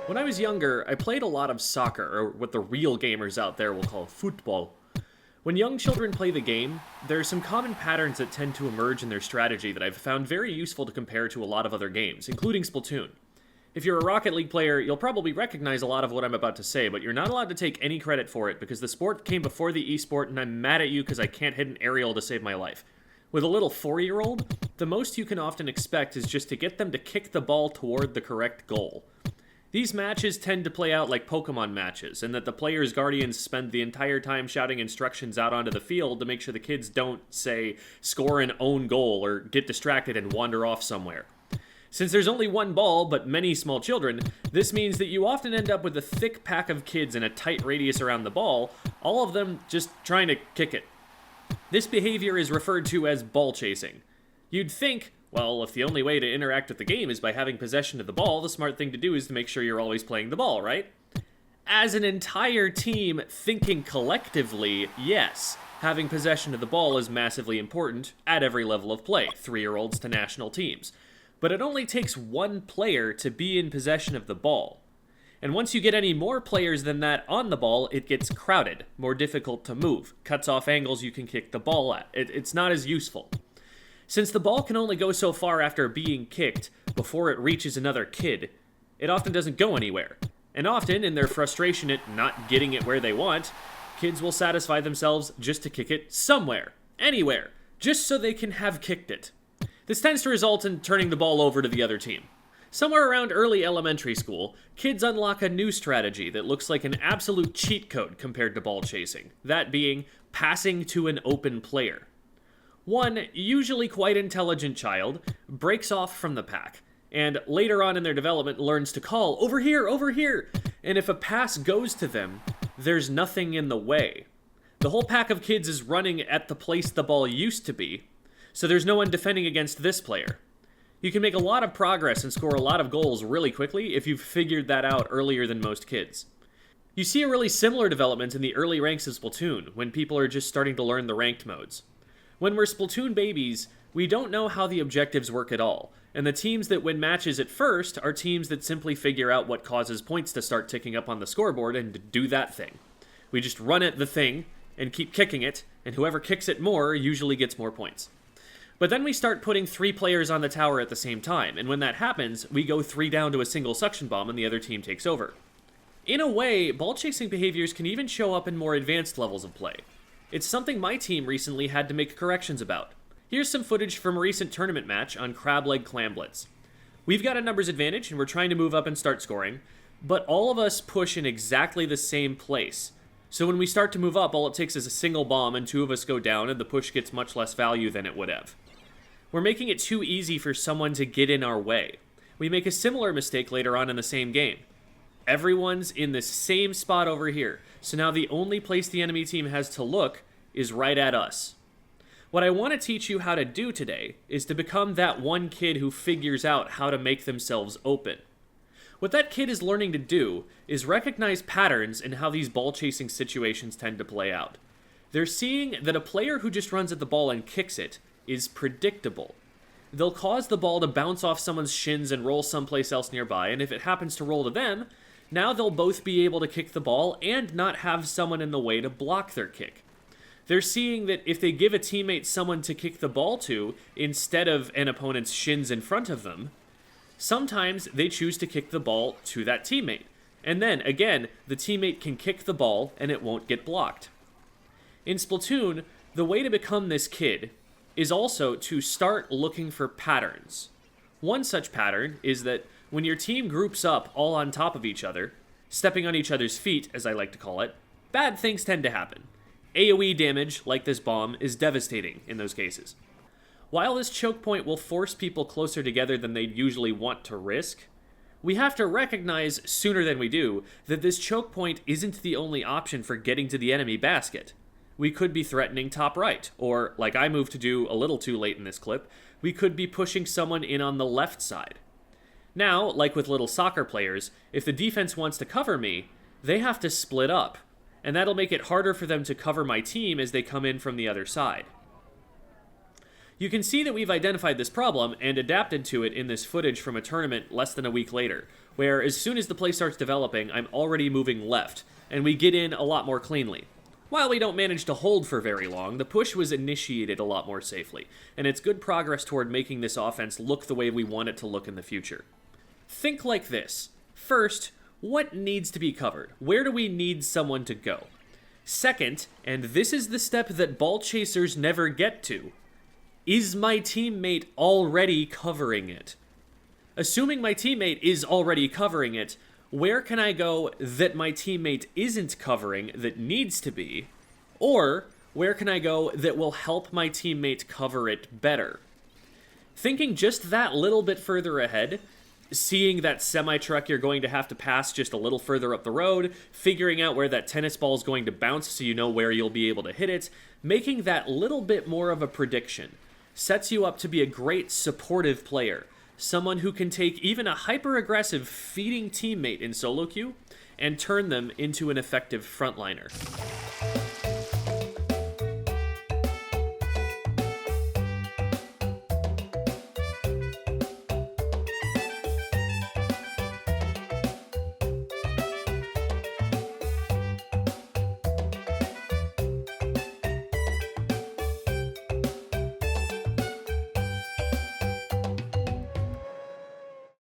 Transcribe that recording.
When I was younger, I played a lot of soccer, or what the real gamers out there will call football. When young children play the game, there are some common patterns that tend to emerge in their strategy that I've found very useful to compare to a lot of other games, including Splatoon. If you're a Rocket League player, you'll probably recognize a lot of what I'm about to say, but you're not allowed to take any credit for it because the sport came before the esport, and I'm mad at you because I can't hit an aerial to save my life. With a little 4-year-old, the most you can often expect is just to get them to kick the ball toward the correct goal. These matches tend to play out like Pokemon matches, and that the players' guardians spend the entire time shouting instructions out onto the field to make sure the kids don't, say, score an own goal or get distracted and wander off somewhere. Since there's only one ball, but many small children, this means that you often end up with a thick pack of kids in a tight radius around the ball, all of them just trying to kick it. This behavior is referred to as ball chasing. You'd think, well, if the only way to interact with the game is by having possession of the ball, the smart thing to do is to make sure you're always playing the ball, right? As an entire team thinking collectively, yes, having possession of the ball is massively important at every level of play, 3-year-olds to national teams. But it only takes one player to be in possession of the ball. And once you get any more players than that on the ball, it gets crowded, more difficult to move, cuts off angles you can kick the ball at. It's not as useful. Since the ball can only go so far after being kicked before it reaches another kid, it often doesn't go anywhere. And often, in their frustration at not getting it where they want, kids will satisfy themselves just to kick it somewhere, anywhere, just so they can have kicked it. This tends to result in turning the ball over to the other team. Somewhere around early elementary school, kids unlock a new strategy that looks like an absolute cheat code compared to ball chasing, that being passing to an open player. One, usually quite intelligent child, breaks off from the pack, and later on in their development learns to call, over here, and if a pass goes to them, there's nothing in the way. The whole pack of kids is running at the place the ball used to be, so there's no one defending against this player. You can make a lot of progress and score a lot of goals really quickly if you've figured that out earlier than most kids. You see a really similar development in the early ranks of Splatoon, when people are just starting to learn the ranked modes. When we're Splatoon babies, we don't know how the objectives work at all, and the teams that win matches at first are teams that simply figure out what causes points to start ticking up on the scoreboard and do that thing. We just run at the thing and keep kicking it, and whoever kicks it more usually gets more points. But then we start putting 3 players on the tower at the same time, and when that happens, we go 3 down to a single suction bomb and the other team takes over. In a way, ball chasing behaviors can even show up in more advanced levels of play. It's something my team recently had to make corrections about. Here's some footage from a recent tournament match on Crab Leg Clam Blitz. We've got a numbers advantage and we're trying to move up and start scoring, but all of us push in exactly the same place. So when we start to move up, all it takes is a single bomb and 2 of us go down and the push gets much less value than it would have. We're making it too easy for someone to get in our way. We make a similar mistake later on in the same game. Everyone's in the same spot over here, so now the only place the enemy team has to look is right at us. What I want to teach you how to do today is to become that one kid who figures out how to make themselves open. What that kid is learning to do is recognize patterns in how these ball-chasing situations tend to play out. They're seeing that a player who just runs at the ball and kicks it is predictable. They'll cause the ball to bounce off someone's shins and roll someplace else nearby, and if it happens to roll to them, now they'll both be able to kick the ball and not have someone in the way to block their kick. They're seeing that if they give a teammate someone to kick the ball to instead of an opponent's shins in front of them, sometimes they choose to kick the ball to that teammate. And then, again, the teammate can kick the ball and it won't get blocked. In Splatoon, the way to become this kid is also to start looking for patterns. One such pattern is that when your team groups up all on top of each other, stepping on each other's feet, as I like to call it, bad things tend to happen. AoE damage, like this bomb, is devastating in those cases. While this choke point will force people closer together than they'd usually want to risk, we have to recognize sooner than we do that this choke point isn't the only option for getting to the enemy basket. We could be threatening top right, or, like I moved to do a little too late in this clip, we could be pushing someone in on the left side. Now, like with little soccer players, if the defense wants to cover me, they have to split up, and that'll make it harder for them to cover my team as they come in from the other side. You can see that we've identified this problem and adapted to it in this footage from a tournament less than a week later, where as soon as the play starts developing, I'm already moving left, and we get in a lot more cleanly. While we don't manage to hold for very long, the push was initiated a lot more safely, and it's good progress toward making this offense look the way we want it to look in the future. Think like this. First, what needs to be covered? Where do we need someone to go? Second, and this is the step that ball chasers never get to, is my teammate already covering it? Assuming my teammate is already covering it, where can I go that my teammate isn't covering that needs to be? Or where can I go that will help my teammate cover it better? Thinking just that little bit further ahead, seeing that semi-truck you're going to have to pass just a little further up the road, figuring out where that tennis ball is going to bounce so you know where you'll be able to hit it, making that little bit more of a prediction sets you up to be a great supportive player. Someone who can take even a hyper-aggressive feeding teammate in solo queue and turn them into an effective frontliner.